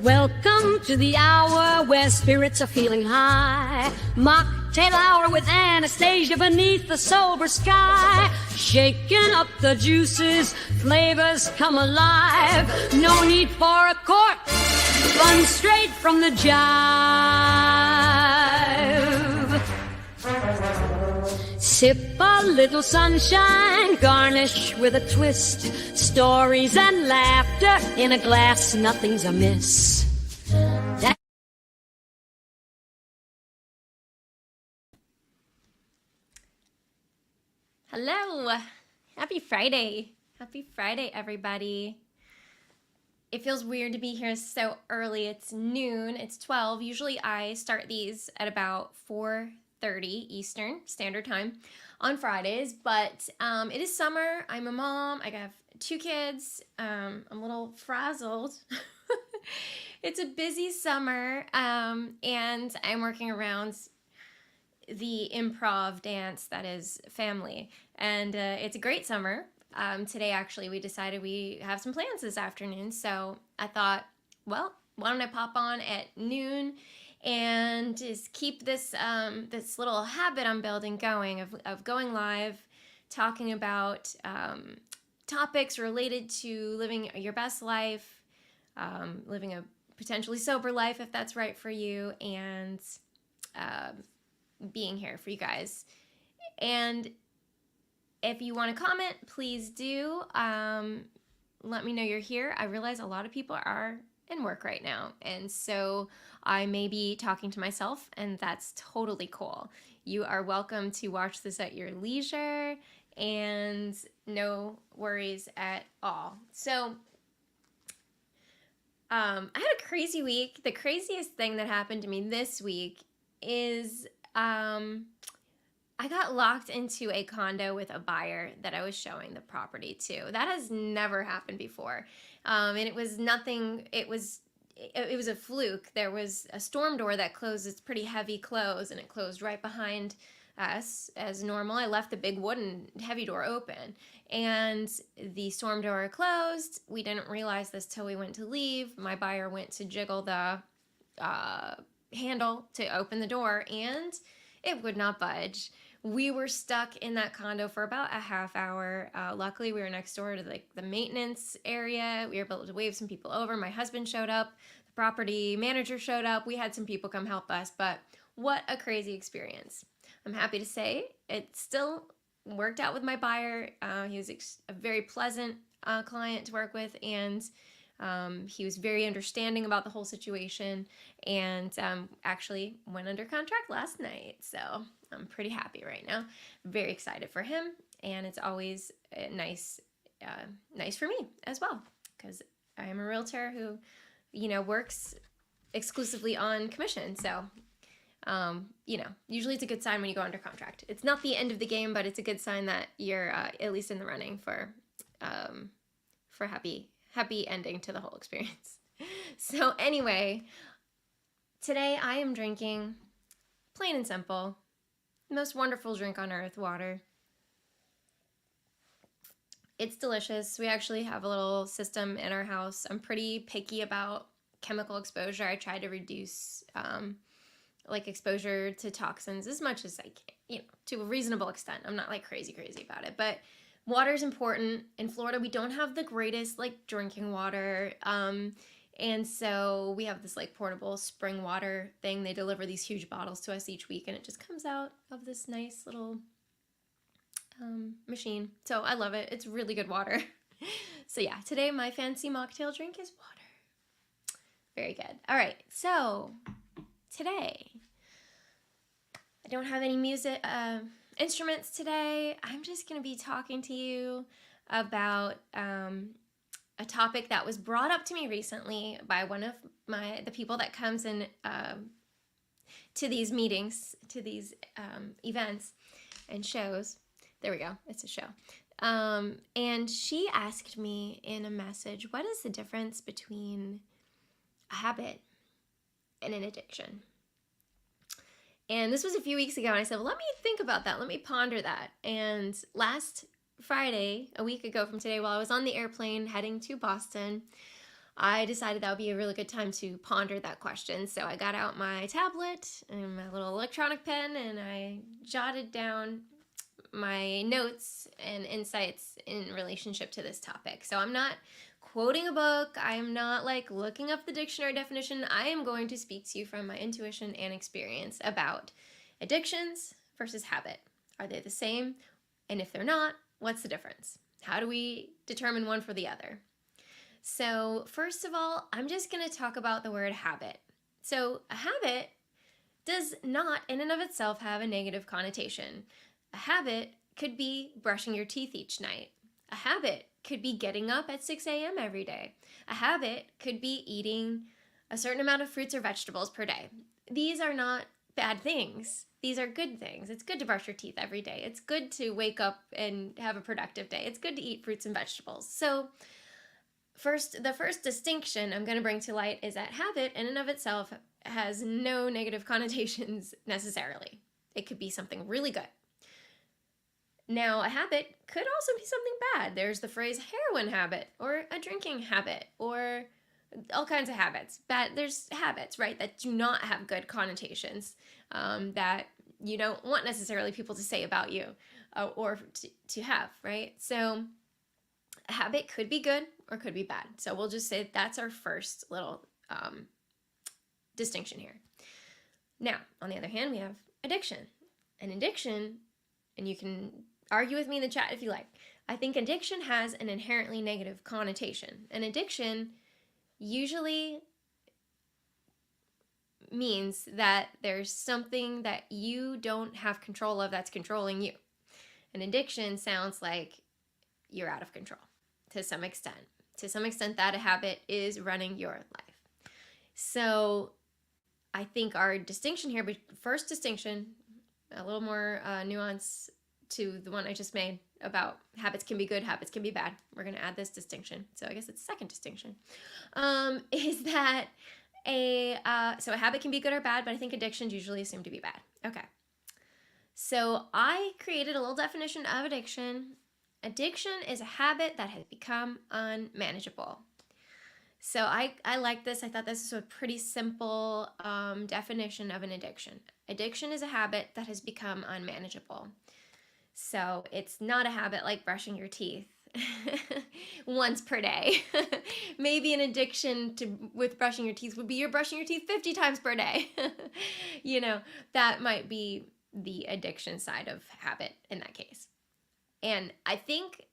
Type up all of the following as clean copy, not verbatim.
Welcome to the hour where spirits are feeling high. Mocktail hour with Anastasia beneath the sober sky. Shaking up the juices, flavors come alive. No need for a cork, fun straight from the jive. Sip a little sunshine, garnish with a twist. Stories and laughter in a glass, nothing's amiss. Hello. Happy Friday. Happy Friday, everybody. It feels weird to be here so early. It's noon. It's 12. Usually I start these at about 4:30 Eastern Standard Time on Fridays, but it is summer. I'm a mom. I have 2 kids. I'm a little frazzled. It's a busy summer, and I'm working around the improv dance that is family, and it's a great summer. Today, actually, we decided we have some plans this afternoon, so I thought, well, why don't I pop on at noon and just keep this this little habit I'm building going of going live, talking about topics related to living your best life, living a potentially sober life if that's right for you, and being here for you guys. And if you want to comment, please do. Let me know you're here. I realize a lot of people are in work right now, and so I may be talking to myself, and that's totally cool. You are welcome to watch this at your leisure, and no worries at all. So I had a crazy week. The craziest thing that happened to me this week is I got locked into a condo with a buyer that I was showing the property to. That has never happened before. And it was nothing, it was a fluke. There was a storm door that closed. It's pretty heavy close, and it closed right behind us as normal. I left the big wooden heavy door open, and the storm door closed. We didn't realize this till we went to leave. My buyer went to jiggle the handle to open the door, and it would not budge. We were stuck in that condo for about a half hour. Luckily, we were next door to the maintenance area. We were able to wave some people over. My husband showed up. The property manager showed up. We had some people come help us, but what a crazy experience. I'm happy to say it still worked out with my buyer. He was a very pleasant client to work with, and he was very understanding about the whole situation, and actually went under contract last night. So I'm pretty happy right now. Very excited for him, and it's always nice for me as well, because I am a realtor who, works exclusively on commission. So, usually it's a good sign when you go under contract. It's not the end of the game, but it's a good sign that you're at least in the running for happy ending to the whole experience. So anyway, today I am drinking, plain and simple, the most wonderful drink on earth, water. It's delicious. We actually have a little system in our house. I'm pretty picky about chemical exposure. I try to reduce exposure to toxins as much as I can, to a reasonable extent. I'm not crazy about it, but water is important. In Florida, we don't have the greatest drinking water. And so we have this portable spring water thing. They deliver these huge bottles to us each week, and it just comes out of this nice little machine. So I love it. It's really good water. So yeah, today my fancy mocktail drink is water. Very good. All right. So today I don't have any music, instruments today. I'm just going to be talking to you about a topic that was brought up to me recently by one of the people that comes in to these meetings, to these events and shows. There we go. It's a show. And she asked me in a message, what is the difference between a habit and an addiction? And this was a few weeks ago, and I said, well, let me think about that. Let me ponder that. And last Friday, a week ago from today, while I was on the airplane heading to Boston, I decided that would be a really good time to ponder that question. So I got out my tablet and my little electronic pen and I jotted down my notes and insights in relationship to this topic. So I'm not quoting a book. I'm not like looking up the dictionary definition. I am going to speak to you from my intuition and experience about addictions versus habit. Are they the same? And if they're not, what's the difference? How do we determine one for the other? So first of all, I'm just going to talk about the word habit. So a habit does not in and of itself have a negative connotation. A habit could be brushing your teeth each night. A habit could be getting up at 6 a.m. every day. A habit could be eating a certain amount of fruits or vegetables per day. These are not bad things. These are good things. It's good to brush your teeth every day. It's good to wake up and have a productive day. It's good to eat fruits and vegetables. So the first distinction I'm going to bring to light is that habit in and of itself has no negative connotations necessarily. It could be something really good. Now, a habit could also be something bad. There's the phrase heroin habit or a drinking habit or all kinds of habits. There's habits, right, that do not have good connotations, that you don't want necessarily people to say about you or to have, right? So a habit could be good or could be bad. So we'll just say that's our first little distinction here. Now, on the other hand, we have addiction. An addiction, and you can argue with me in the chat if you like, I think addiction has an inherently negative connotation. An addiction usually means that there's something that you don't have control of that's controlling you. An addiction sounds like you're out of control to some extent. To some extent, that a habit is running your life. So I think our distinction here, first distinction, a little more nuance to the one I just made about habits can be good, habits can be bad. We're going to add this distinction. So I guess it's second distinction, is that so a habit can be good or bad, but I think addictions usually assume to be bad. Okay. So I created a little definition of addiction. Addiction is a habit that has become unmanageable. So I like this. I thought this was a pretty simple definition of an addiction. Addiction is a habit that has become unmanageable. So it's not a habit like brushing your teeth once per day. Maybe an addiction with brushing your teeth would be you're brushing your teeth 50 times per day. You know, that might be the addiction side of habit in that case. And I think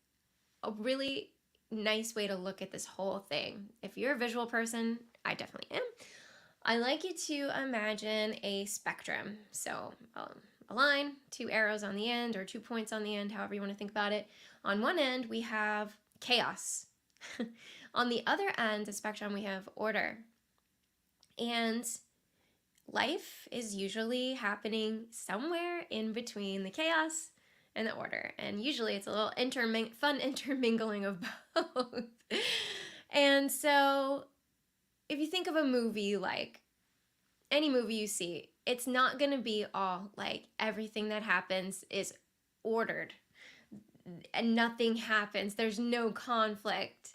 a really nice way to look at this whole thing, if you're a visual person, I definitely am, I like you to imagine a spectrum. So a line, 2 arrows on the end, or 2 points on the end, however you want to think about it. On one end, we have chaos. On the other end of the spectrum, we have order. And life is usually happening somewhere in between the chaos and the order. And usually it's a little fun intermingling of both. And so if you think of a movie, like any movie you see, it's not going to be all like everything that happens is ordered and nothing happens. There's no conflict.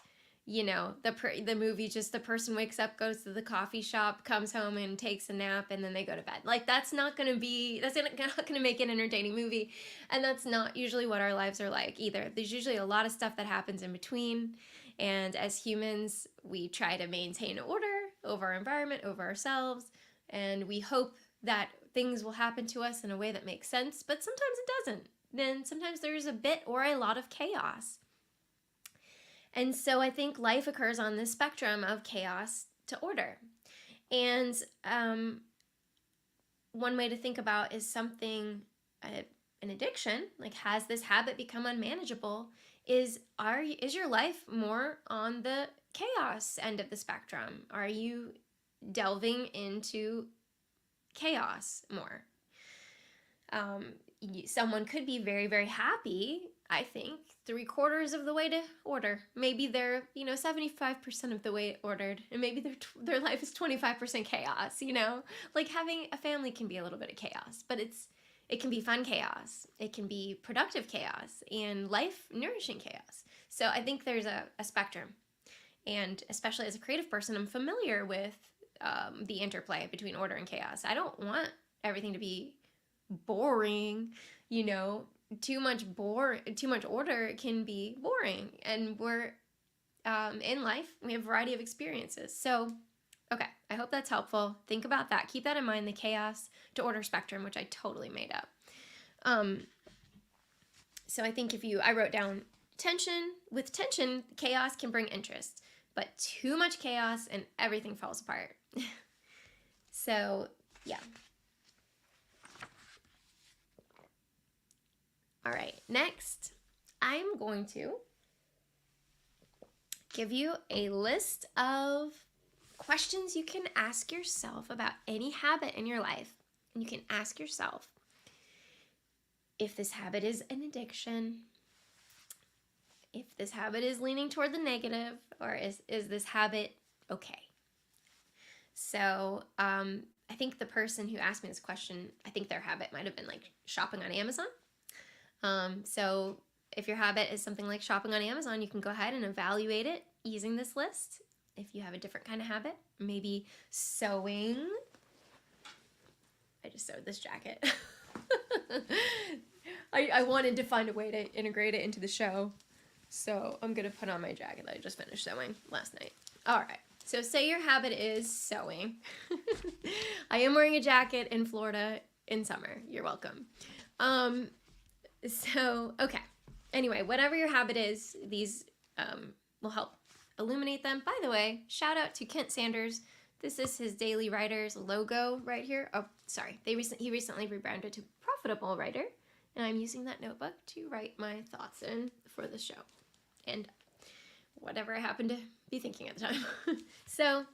You know, the movie, just the person wakes up, goes to the coffee shop, comes home and takes a nap, and then they go to bed. Like, that's not going to make an entertaining movie. And that's not usually what our lives are like either. There's usually a lot of stuff that happens in between. And as humans, we try to maintain order over our environment, over ourselves. And we hope that things will happen to us in a way that makes sense. But sometimes it doesn't. Then sometimes there's a bit or a lot of chaos. And so I think life occurs on this spectrum of chaos to order. And one way to think about is something, an addiction, like has this habit become unmanageable? Is your life more on the chaos end of the spectrum? Are you delving into chaos more? Someone could be very, very happy, I think, 3/4 of the way to order. Maybe they're, 75% of the way ordered, and maybe their life is 25% chaos, Like having a family can be a little bit of chaos, but it can be fun chaos. It can be productive chaos and life nourishing chaos. So I think there's a spectrum. And especially as a creative person, I'm familiar with the interplay between order and chaos. I don't want everything to be boring, you know. Too much order can be boring, and we're in life, we have a variety of experiences. So, okay, I hope that's helpful. Think about that. Keep that in mind, the chaos to order spectrum, which I totally made up. So I think I wrote down tension. With tension, chaos can bring interest, but too much chaos and everything falls apart. So, yeah. All right, next, I'm going to give you a list of questions you can ask yourself about any habit in your life. And you can ask yourself if this habit is an addiction, if this habit is leaning toward the negative, or is this habit okay? So I think the person who asked me this question, I think their habit might have been like shopping on Amazon. So if your habit is something like shopping on Amazon, you can go ahead and evaluate it using this list. If you have a different kind of habit, maybe sewing. I just sewed this jacket. I wanted to find a way to integrate it into the show. So I'm going to put on my jacket that I just finished sewing last night. All right. So say your habit is sewing. I am wearing a jacket in Florida in summer. You're welcome. Okay. Anyway, whatever your habit is, these will help illuminate them. By the way, shout out to Kent Sanders. This is his Daily Writers logo right here. Oh, sorry. He recently rebranded to Profitable Writer, and I'm using that notebook to write my thoughts in for the show and whatever I happen to be thinking at the time. So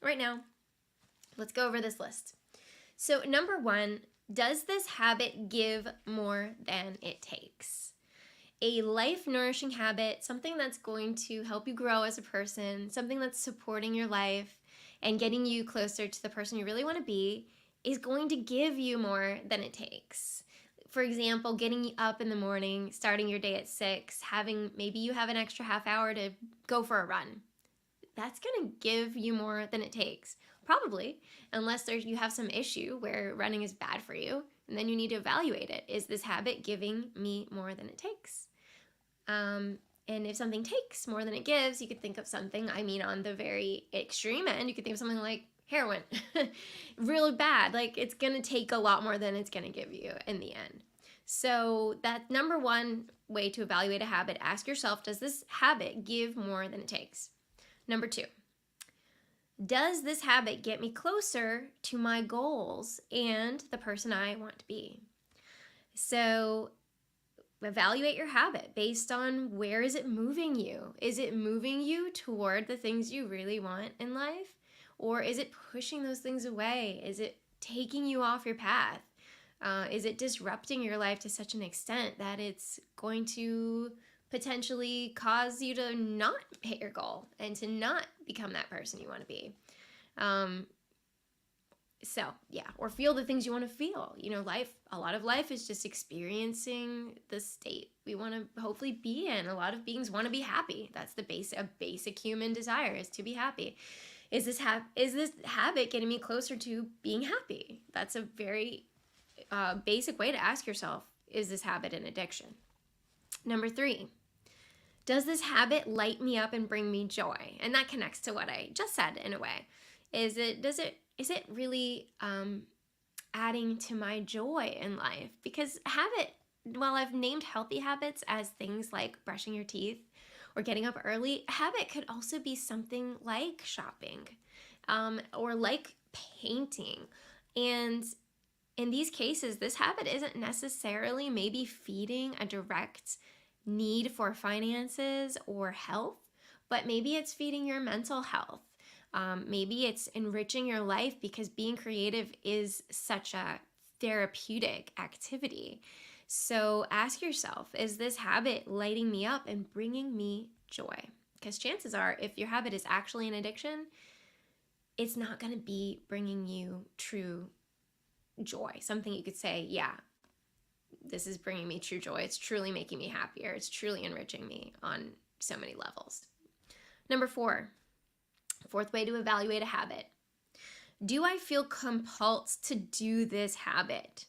right now, let's go over this list. So number 1, does this habit give more than it takes? A life-nourishing habit, something that's going to help you grow as a person, something that's supporting your life and getting you closer to the person you really want to be, is going to give you more than it takes. For example, getting up in the morning, starting your day at 6, maybe you have an extra half hour to go for a run. That's going to give you more than it takes. Probably, unless you have some issue where running is bad for you, and then you need to evaluate it. Is this habit giving me more than it takes? And if something takes more than it gives, you could think of something, on the very extreme end, you could think of something like heroin. Really bad. Like, it's going to take a lot more than it's going to give you in the end. So that number 1 way to evaluate a habit, ask yourself, does this habit give more than it takes? Number 2, does this habit get me closer to my goals and the person I want to be? So evaluate your habit based on where is it moving you? Is it moving you toward the things you really want in life? Or is it pushing those things away? Is it taking you off your path? Is it disrupting your life to such an extent that it's going to potentially cause you to not hit your goal and to not become that person you want to be? Or feel the things you want to feel. A lot of life is just experiencing the state we want to hopefully be in. A lot of beings want to be happy. That's a basic human desire, is to be happy. Is this habit getting me closer to being happy? That's a very basic way to ask yourself, is this habit an addiction? Number 3, does this habit light me up and bring me joy? And that connects to what I just said in a way. Is it really adding to my joy in life? Because while I've named healthy habits as things like brushing your teeth or getting up early, habit could also be something like shopping or like painting. And in these cases, this habit isn't necessarily maybe feeding a direct need for finances or health, but maybe it's feeding your mental health. Maybe it's enriching your life because being creative is such a therapeutic activity. So ask yourself, is this habit lighting me up and bringing me joy? Because chances are, if your habit is actually an addiction, it's not going to be bringing you true joy. Something you could say, yeah, this is bringing me true joy. It's truly making me happier. It's truly enriching me on so many levels. Number 4, Fourth way to evaluate a habit. Do I feel compelled to do this habit?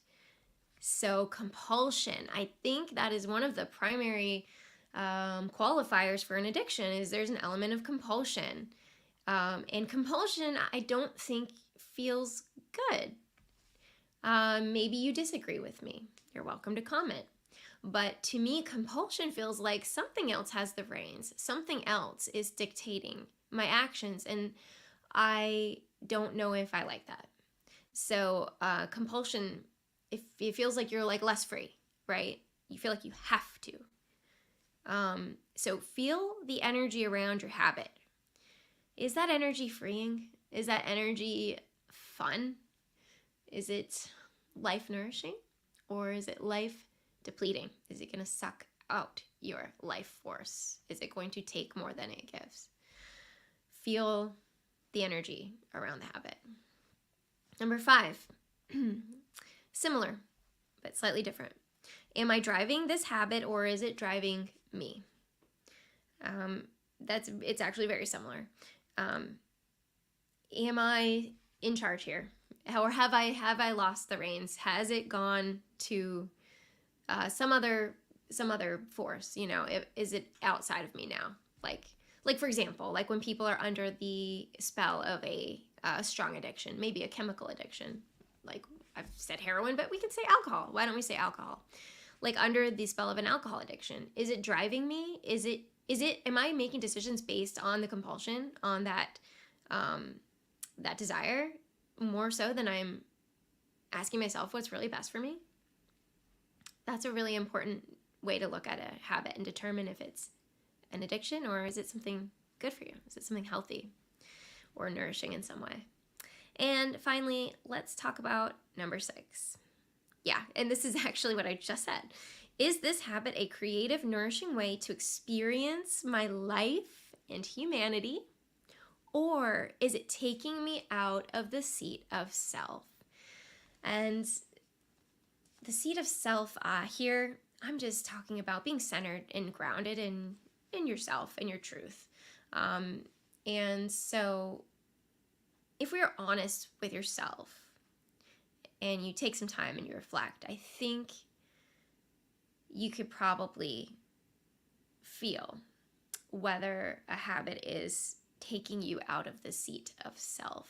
So compulsion, I think that is one of the primary qualifiers for an addiction, is there's an element of compulsion. And compulsion, I don't think feels good. Maybe you disagree with me. You're welcome to comment. But to me, compulsion feels like something else has the reins. Something else is dictating my actions, and I don't know if I like that. So compulsion, it feels like you're like less free, right? You feel like you have to. So feel the energy around your habit. Is that energy freeing? Is that energy fun? Is it life nourishing? Or is it life depleting? Is it going to suck out your life force? Is it going to take more than it gives? Feel the energy around the habit. Number 5, similar, but slightly different. Am I driving this habit, or is it driving me? It's actually very similar. Am I in charge here? Or have I lost the reins? Has it gone to some other force? Is it outside of me now? Like for example, like when people are under the spell of a strong addiction, maybe a chemical addiction. Like I've said heroin, but we can say alcohol. Why don't we say alcohol? Like under the spell of an alcohol addiction, is it driving me? Am I making decisions based on the compulsion, on that desire, more so than I'm asking myself what's really best for me? That's a really important way to look at a habit and determine if it's an addiction, or is it something good for you? Is it something healthy or nourishing in some way? And finally, let's talk about number 6. Yeah, and this is actually what I just said. Is this habit a creative, nourishing way to experience my life and humanity, or is it taking me out of the seat of self? And the seat of self, here, I'm just talking about being centered and grounded in yourself and your truth. And so if we are honest with yourself and you take some time and you reflect, I think you could probably feel whether a habit is taking you out of the seat of self.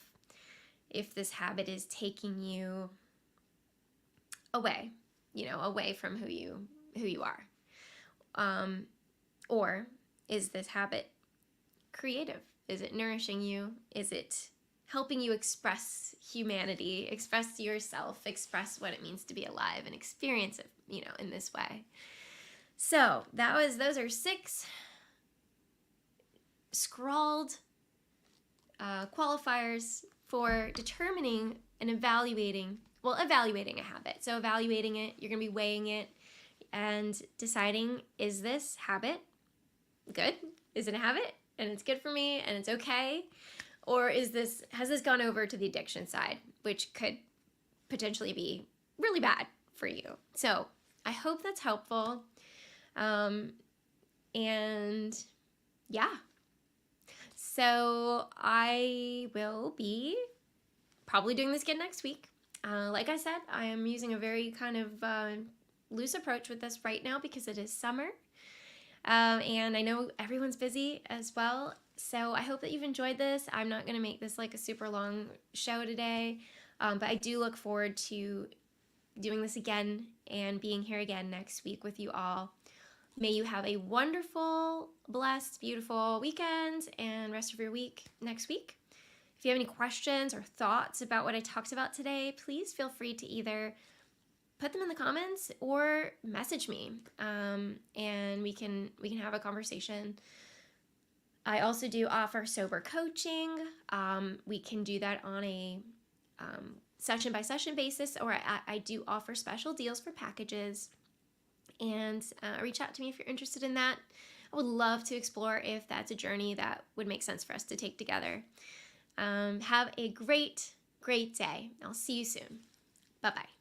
If this habit is taking you away, away from who you are. Or is this habit creative? Is it nourishing you? Is it helping you express humanity, express yourself, express what it means to be alive and experience it, in this way? So those are 6 scrawled qualifiers for determining and evaluating a habit. So evaluating it, you're going to be weighing it and deciding, is this habit good? Is it a habit and it's good for me and it's okay? Or has this gone over to the addiction side, which could potentially be really bad for you? So I hope that's helpful. And yeah. So I will be probably doing this again next week. Like I said, I am using a very kind of loose approach with this right now because it is summer. And I know everyone's busy as well. So I hope that you've enjoyed this. I'm not going to make this like a super long show today. But I do look forward to doing this again and being here again next week with you all. May you have a wonderful, blessed, beautiful weekend and rest of your week next week. If you have any questions or thoughts about what I talked about today, please feel free to either put them in the comments or message me, and we can have a conversation. I also do offer sober coaching. We can do that on a session by session basis, or I do offer special deals for packages. And reach out to me if you're interested in that. I would love to explore if that's a journey that would make sense for us to take together. Have a great day. I'll see you soon. Bye-bye.